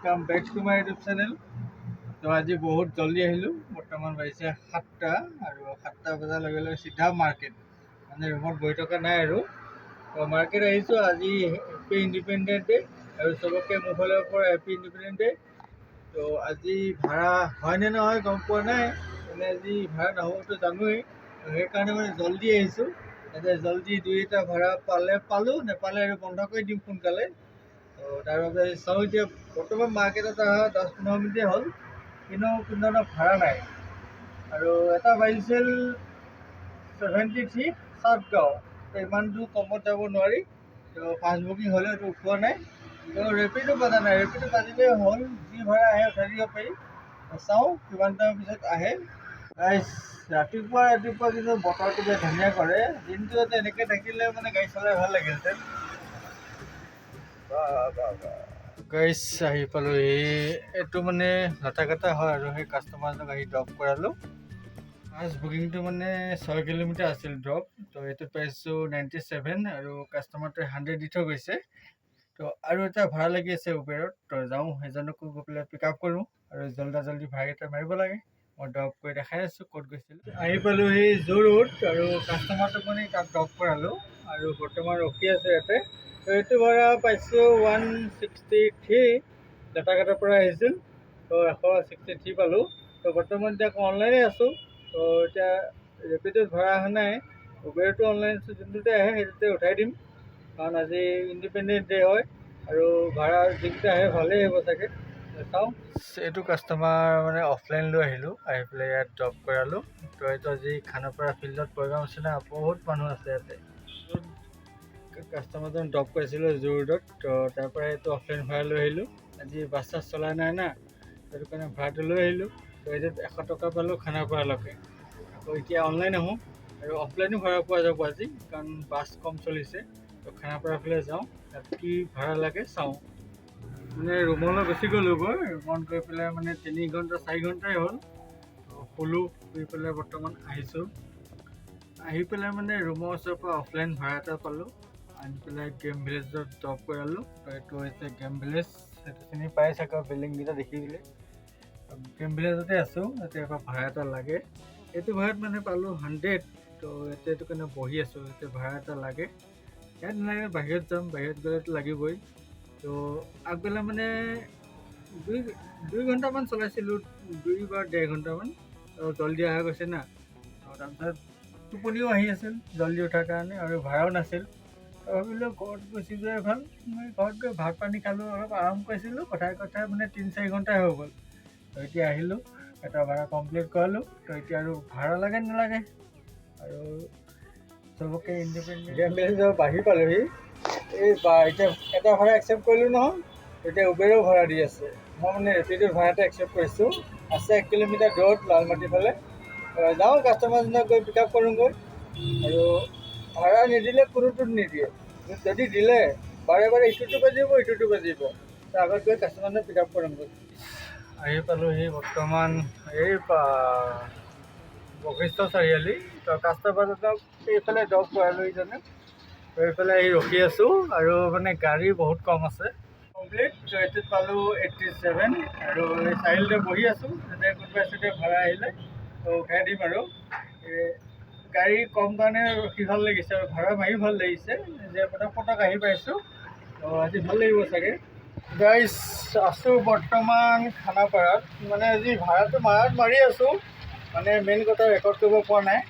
Welcome back to my YouTube channel. तो आज बहुत जल्दी আহিলোঁ। বৰ্তমান বাজিছে 7টা আৰু 7টা বজাৰ লগে লগে চিধা মাৰ্কেট, মানে ৰুমত বহি থকা নাই আৰু। তো মাৰ্কেট আহিছোঁ। আজি হেপী ইণ্ডিপেণ্ডেন্ট ডে আৰু চবকে মোৰ ফালৰ পৰা হেপী ইণ্ডিপেণ্ডেন্ট ডে। তো আজি ভাড়া হয়নে নহয় গম পোৱা নাই, মানে আজি ভাড়া নহ'বতো জানোৱেই। সেইকাৰণে মানে জল্দি আহিছোঁ, যাতে জল্দি দুই এটা ভাড়া পালোঁ, নেপালে আৰু বন্ধ কৰি দিম সোনকালে। তো তাৰ বাবে চাওঁ এতিয়া বৰ্তমান মাৰ্কেটত অহা 10-15 মিনিটেই হ'ল, কিন্তু কোনো ভাড়া নাই। আৰু এটা বাজিছিল 73 সাতগাঁও। তো ইমান দূৰ কমত যাব নোৱাৰি, তো ফাষ্ট বুকিং হ'লেও এইটো উঠোৱা নাই। তো ৰেপিডো বাজা নাই, ৰেপিডো বাজিলেই হ'ল, যি ভাড়া আহে উঠাই দিব পাৰি। চাওঁ কিমান টাইমৰ পিছত আহে। ৰাতিপুৱা কিন্তু বতৰটো বৰ ধুনীয়া কৰে। দিনটো এনেকৈ থাকিলে মানে গাড়ী চলাই ভাল লাগিলহেঁতেন। গাইছ আহি পালোঁ। এইটো মানে লাটাকাটা হয় আৰু সেই কাষ্টমাৰজনক আহি ড্ৰপ কৰালোঁ। ফাৰ্ষ্ট বুকিংটো মানে 6 কিলোমিটাৰ আছিল ড্ৰপ। তো এইটো পাইছোঁ 97 আৰু কাষ্টমাৰটোৱে 100 দি থৈ গৈছে। তো আৰু এটা ভাড়া লাগি আছে উবেৰত। তো যাওঁ সেইজনকো গৈ পেলাই পিক আপ কৰোঁ আৰু জল্দি ভাড়াকেইটা মাৰিব লাগে। মই ড্ৰপ কৰি দেখাই আছোঁ ক'ত গৈছিলোঁ। আহি পালোঁ সেই যোৰহাট আৰু কাষ্টমাৰটোক মানে তাত ড্ৰপ কৰালোঁ আৰু বৰ্তমান ৰখি আছোঁ ইয়াতে। তো এইটো ভাড়া পাইছোঁ 163, লাটাকাটাৰ পৰা আহিছিল। তো 163 পালোঁ। তো বৰ্তমান এতিয়া অনলাইনে আছোঁ। তো এতিয়া ৰেপিডত ভাড়া অহা নাই, উবেৰটো অনলাইন আছোঁ। যোনটোতে আহে সেইটোতে উঠাই দিম, কাৰণ আজি ইণ্ডিপেণ্ডেন্ট ডে হয় আৰু ভাড়া যিকেইটা আহে ভালেই আহিব চাগে। চাওঁ। এইটো কাষ্টমাৰ মানে অফলাইন লৈ আহিলোঁ, আহি পেলাই ইয়াত ড্ৰপ কৰালোঁ। তো এইটো আজি খানাপাৰা ফিল্ডত প্ৰগ্ৰাম আছে না, বহুত মানুহ আছে ইয়াতে। কাষ্টমাৰজন ড্ৰপ কৰিছিলোঁ যোৰহাটত। তো তাৰ পৰা এইটো অফলাইন ভাড়া লৈ আহিলোঁ। আজি বাছ চাছ চলা নাই না, সেইটো কাৰণে ভাড়াটো লৈ আহিলোঁ। তো এইটোত 100 টকা পালোঁ খানাপাৰালৈকে। তো এতিয়া অনলাইন আহোঁ আৰু অফলাইনো ভাড়া পোৱা যাব আজি, কাৰণ বাছ কম চলিছে। তো খানাপাৰা ফালে যাওঁ, তাত কি ভাড়া লাগে চাওঁ। মানে ৰুমলৈ গুচি গ'লোঁ গৈ, ৰুমত গৈ পেলাই মানে 3 ঘণ্টা 4 ঘণ্টাই হ'ল। শুলোঁ, শুই পেলাই বৰ্তমান আহিছোঁ। আহি পেলাই মানে ৰুমৰ ওচৰৰ পৰা অফলাইন ভাড়া এটা পালোঁ, আনি পেলাই গেম ভিলেজত ড্ৰপ কৰালোঁ। তো এইটো হৈছে গেম ভিলেজ, সেইটো চিনি পাই চাগে বিল্ডিংকেইটা দেখি দিলে। গেম ভিলেজতে আছোঁ, ইয়াতে এবাৰ ভাড়া এটা লাগে। এইটো ভাড়াত মানে পালোঁ 100। তো ইয়াতে এইটো কাৰণে বহি আছোঁ, ইয়াতে ভাড়া এটা লাগে। ইয়াত নালাগে, বাহিৰত যাম, বাহিৰত গ'লেতো লাগিবই। তো আগবেলা মানে দুই ঘণ্টামান চলাইছিলোঁ, 2 বা 1.5 ঘণ্টামান। তো জল্দি অহা গৈছে না, তাৰপিছত টোপনিও আহি আছিল জল্দি উঠাৰ কাৰণে, আৰু ভাড়াও নাছিল। ভাবিলোঁ ঘৰত গুচি যোৱাই ভাল। মই ঘৰত গৈ ভাত পানী খালোঁ, অলপ আৰাম কৰিছিলোঁ। কথাই মানে 3-4 ঘণ্টাই হৈ গ'ল। তো এতিয়া আহিলোঁ, এটা ভাড়া কমপ্লিট কৰালোঁ। তো এতিয়া আৰু ভাড়া লাগে নালাগে, আৰু চবকে ইণ্ডিপেণ্ডেণ্ট গেম ভিলেজৰ বাঢ়ি পালোঁহি। এতিয়া এটা ভাড়া একচেপ্ট কৰিলোঁ নহয়, এতিয়া উবেৰো ভাড়া দি আছে। মই মানে ৰেপিডৰ ভাড়া এটা একচেপ্ট কৰিছোঁ, আছে 1 কিলোমিটাৰ দূৰত লালমাটিৰ ফালে। যাওঁ কাষ্টমাৰজনক গৈ পিক আপ কৰোঁগৈ। আৰু ভাড়া নিদিলে কোনোটোত নিদিয়ে, যদি দিলে বাৰে ইটোটো বাজিব। তো আগত গৈ কাষ্টমাৰজনক পিক আপ কৰোঁগৈ। আহি পালোঁহি বৰ্তমান এই বশিষ্ঠ চাৰিআলি। তো কাষ্টমাৰজনক এইফালে ড্ৰপ কৰালোঁ ইজনে। তো এইফালে আহি ৰখি আছোঁ, আৰু মানে গাড়ী বহুত কম আছে কমপ্লিট। তো এইটোত পালোঁ 87, আৰু এই চাৰিআলিতে বহি আছোঁ, যাতে কোনোবা এচিতে ভাড়া আহিলে তো উঠাই দিম। আৰু গাড়ী কম কাৰণে ৰখি ভাল লাগিছে, আৰু ভাড়া মাৰিও ভাল লাগিছে, যে পটক আহি পাইছোঁ। তো আজি ভাল লাগিব চাগে। গাইছ আছোঁ বৰ্তমান খানাপাৰাত, মানে আজি ভাড়াটো মাৰি আছোঁ, মানে মেইন কথা ৰেকৰ্ড কৰিব পৰা নাই।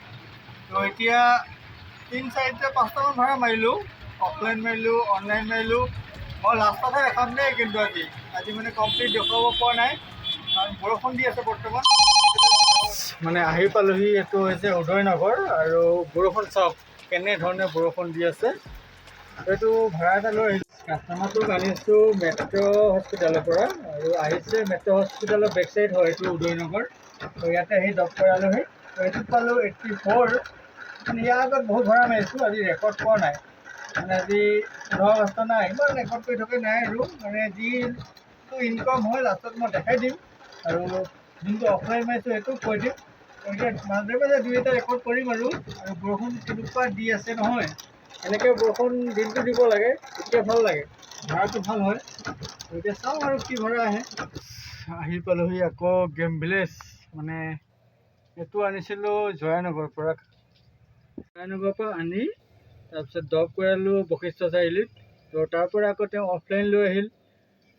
তো এতিয়া 3-4-5টামান ভাড়া মাৰিলোঁ, অফলাইন মাৰিলোঁ, অনলাইন মাৰিলোঁ। মই লাষ্টতহে দেখাম দেই, কিন্তু আজি মানে কমপ্লিট দেখুৱাব পৰা নাই, কাৰণ বৰষুণ দি আছে বৰ্তমান। মানে আহি পালোঁহি, এইটো হৈছে উদয়নগৰ, আৰু বৰষুণ চাওক কেনেধৰণে বৰষুণ দি আছে। এইটো ভাড়া এটা লৈ আহিছোঁ। কাষ্টমাৰটোক আনিছোঁ মেট্ৰ' হস্পিটেলৰ পৰা, আৰু আহিছে মেট্ৰ' হস্পিটেলৰ বেক চাইড হয় এইটো উদয়নগৰ। তো ইয়াতে আহি ড্ৰপ কৰালোঁহি। তো এইটোত পালোঁ 84। মানে ইয়াৰ আগত বহুত ভাড়া মাৰিছোঁ, আজি ৰেকৰ্ড পোৱা নাই। মানে আজি 15 আগষ্ট নাই, ইমান ৰেকৰ্ড কৰি থকা নাই, আৰু মানে যিটো ইনকাম হয় লাষ্টত মই দেখাই দিম, আৰু যোনটো অফলাইন মাৰিছোঁ সেইটো কৈ দিম। এতিয়া মাজে দুই এটা ৰেকৰ্ড কৰিম। আৰু বৰষুণ কেনেকুৱা দি আছে নহয়, এনেকৈ বৰষুণ দিনটো দিব লাগে, তেতিয়া ভাল লাগে। ভাড়াটো ভাল হয়। এতিয়া চাওঁ আৰু কি ভাড়া আহে। আহি পালোহি আকৌ গেম ভিলেজ। মানে এইটো আনিছিলোঁ জয়ানগৰৰ পৰা। জয়ানগৰৰ পৰা আনি তাৰপিছত ড্ৰপ কৰালোঁ বশিষ্ঠ চাৰিআলিত। তো তাৰ পৰা আকৌ তেওঁ অফলাইন লৈ আহিল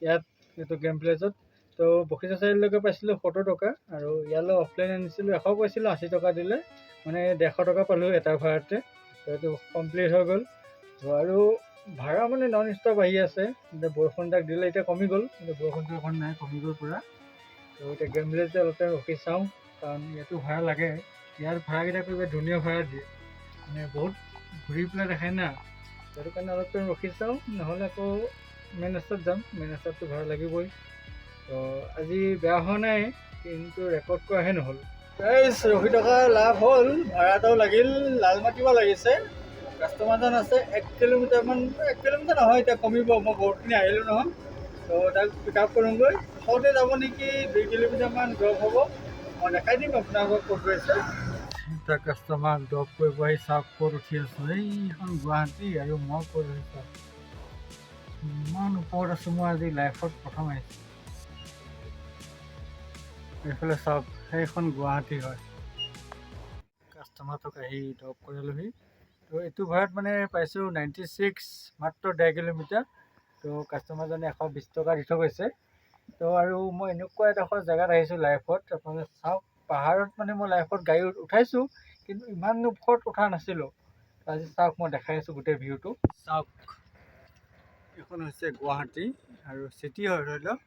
ইয়াত এইটো গেম ভিলেজত। তো বশিষ্ঠ চাৰিআলিলৈকে পাইছিলোঁ 70 টকা, আৰু ইয়ালৈ অফলাইন আনিছিলোঁ 100 কৈছিলোঁ, 80 টকা দিলে মানে 150 টকা পালোঁ এটা ভাড়াতে। তো এইটো কমপ্লিট হৈ গ'ল। আৰু ভাড়া মানে নন ষ্টপ আহি আছে। এতিয়া বৰষুণ তাক দিলে, এতিয়া কমি গ'ল, এতিয়া বৰষুণটো এখন নাই, কমি গ'ল পূৰা। তো এতিয়া গেম ভিলেজতে অলপ টাইম ৰখি চাওঁ, কাৰণ ইয়াতো ভাড়া লাগে। ইয়াৰ ভাড়াকেইটা কৰিব ধুনীয়া ভাড়া দিয়ে, মানে বহুত ঘূৰি পেলাই দেখায় না। সেইটো কাৰণে অলপ টাইম ৰখি চাওঁ, নহ'লে আকৌ মেইন ৰাস্তাত যাম। মেইন ৰাস্তাততো ভাড়া লাগিবই। তো আজি বেয়া হোৱা নাই, কিন্তু ৰেকৰ্ড কৰাহে নহ'ল। ৰখি থকা লাভ হ'ল। ভাড়া এটাও লাগিল, লালমাটিবা লাগিছে। কাষ্টমাৰজন আছে 1 কিলোমিটাৰমান, 1 কিলোমিটাৰ নহয়, এতিয়া কমিব, মই বহুতখিনি আহিলোঁ নহয়। তো তাক পিক আপ কৰোঁগৈ। ওচৰতে যাব নেকি, 2 কিলোমিটাৰমান ড্ৰপ হ'ব। মই দেখাই দিম আপোনালোকক ক'ত গৈছে। এটা কাষ্টমাৰক ড্ৰপ কৰিব আহি চাওক ক'ত উঠি আছোঁ। এইখন গুৱাহাটী, আৰু মই ক'ত আছোঁ ইমান ওপৰত আছোঁ। মই আজি লাইফত প্ৰথম আহিছোঁ। এইফালে চাওক, সেইখন গুৱাহাটী হয়। কাষ্টমাৰটোক আহি ড্ৰপ কৰিলোহি। তো এইটো ভাড়াত মানে পাইছোঁ 96, মাত্ৰ 1.5 কিলোমিটাৰ। তো কাষ্টমাৰজনে 120 টকা দি থৈ গৈছে। তো আৰু মই এনেকুৱা এডোখৰ জেগাত আহিছোঁ লাইফত, আপোনালোকে চাওক। পাহাৰত মানে মই লাইফত গাড়ী উঠাইছোঁ, কিন্তু ইমান ওপৰত উঠা নাছিলোঁ। আজি চাওক, মই দেখাই আছোঁ গোটেই ভিউটো চাওক। এইখন হৈছে গুৱাহাটী, আৰু চিটি হয় ধৰি লওক।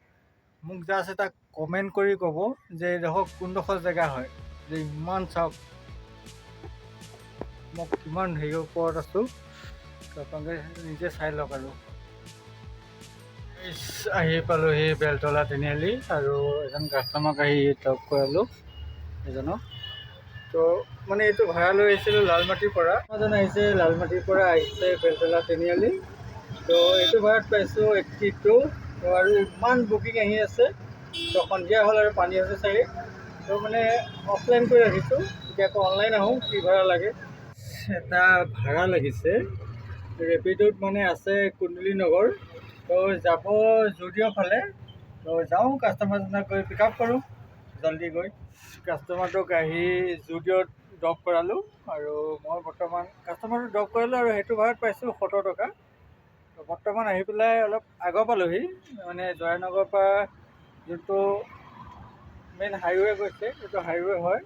মোক জাষ্ট এটা কমেণ্ট কৰি ক'ব যে এইডোখৰ কোনডোখৰ জেগা হয়। যে ইমান চাওক, মই কিমান হেৰিৰ ওপৰত আছোঁ, আপোনালোকে নিজে চাই লওক। আৰু আহি পালোঁহি বেলতলা তিনিআলি, আৰু এজন কাষ্টমাৰক আহি ড্ৰপ কৰালোঁ এজনক। তো মানে এইটো ভাড়া লৈ আহিছিলোঁ লালমাটিৰ পৰা। এজন আহিছে লালমাটিৰ পৰা, আহিছে বেলতলা তিনিআলি। তো এইটো ভাড়াত পাইছোঁ 82। তো আৰু ইমান বুকিং আহি আছে। তো সন্ধিয়া হ'ল আৰু পানী আছে চাগে। তো মানে অফলাইন কৰি ৰাখিছোঁ, এতিয়া আকৌ অনলাইন আহোঁ কি ভাড়া লাগে। এটা ভাড়া লাগিছে ৰেপিডোত, মানে আছে কুন্দলি নগৰ। তো যাব জুডিঅ' ফালে। তো যাওঁ, কাষ্টমাৰজনক গৈ পিক আপ কৰোঁ জল্দি গৈ। কাষ্টমাৰটোক আহি জুডিঅ'ত ড্ৰপ কৰালোঁ, আৰু মই বৰ্তমান কাষ্টমাৰটো ড্ৰপ কৰালোঁ, আৰু সেইটো ভাড়াত পাইছোঁ 70 টকা। তো বৰ্তমান আহি পেলাই অলপ আগৰ পালোহি, মানে জয়ানগৰৰ পৰা যোনটো মেইন হাইৱে গৈছে, এইটো হাইৱে হয়।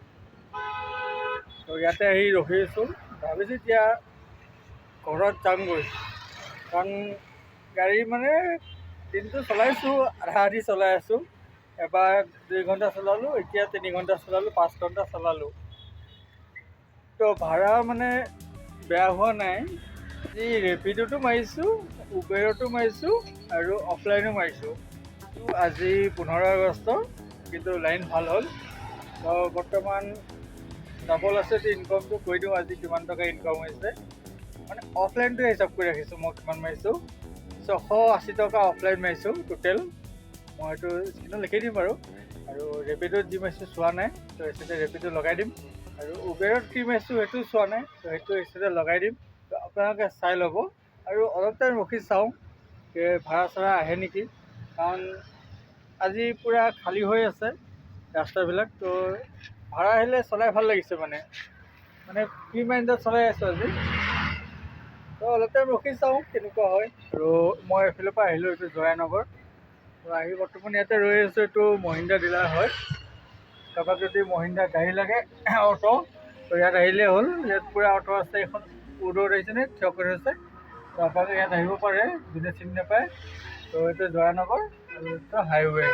তো ইয়াতে আহি ৰখি আছোঁ, ভাবিছোঁ এতিয়া ঘৰত যামগৈ, কাৰণ গাড়ী মানে দিনটো চলাইছোঁ, আধা আধি চলাই আছোঁ। এবাৰ 2 ঘণ্টা চলালোঁ, এতিয়া 3 ঘণ্টা চলালোঁ, 5 ঘণ্টা চলালোঁ। তো ভাড়া মানে বেয়া হোৱা নাই। আজি ৰেপিডোটো মাৰিছোঁ, উবেৰতো মাৰিছোঁ, আৰু অফলাইনো মাৰিছোঁ। আজি 15 আগষ্ট, কিন্তু লাইন ভাল হ'ল। তো বৰ্তমান ডাবল আছে, ইনকামটো কৈ দিওঁ আজি কিমান টকা ইনকাম হৈছে। মানে অফলাইনটো হিচাপ কৰি ৰাখিছোঁ মই কিমান মাৰিছোঁ। 680 টকা অফলাইন মাৰিছোঁ টোটেল। মই এইটো স্ক্ৰীণত লিখি দিম বাৰু। আৰু ৰেপিডোত যি মাৰিছোঁ চোৱা নাই, তো এইটোতে ৰেপিডো লগাই দিম। আৰু উবেৰত কি মাৰিছোঁ সেইটো চোৱা নাই, তো সেইটো এইটোতে লগাই দিম। তো আপোনালোকে চাই ল'ব, আৰু অলপ টাইম ৰখি চাওঁ ভাড়া চাড়া আহে নেকি, কাৰণ আজি পূৰা খালী হৈ আছে ৰাস্তাবিলাক। তো ভাড়া আহিলে চলাই ভাল লাগিছে, মানে ফ্ৰী মাইণ্ডত চলাই আছোঁ আজি। তো অলপ টাইম ৰখি চাওঁ কেনেকুৱা হয়। আৰু মই এইফালৰ পৰা আহিলোঁ, এইটো জয়ানগৰ। তো আহি বৰ্তমান ইয়াতে ৰৈ আছোঁ। এইটো মহিন্দ্ৰা ডিলাৰ হয়। কাৰোবাক যদি মহিন্দ্ৰা গাড়ী লাগে, অটো, তো ইয়াত আহিলেই হ'ল। ইয়াত পূৰা অটো আছে। এখন উদৰ আহিছেনে থিয় কৰি আছে। তো আপোনালোকে ইয়াত আহিব পাৰে, যোনে চিনি নাপায়। তো এইটো জয়ানগৰ, আৰু এইটো হাইৱে।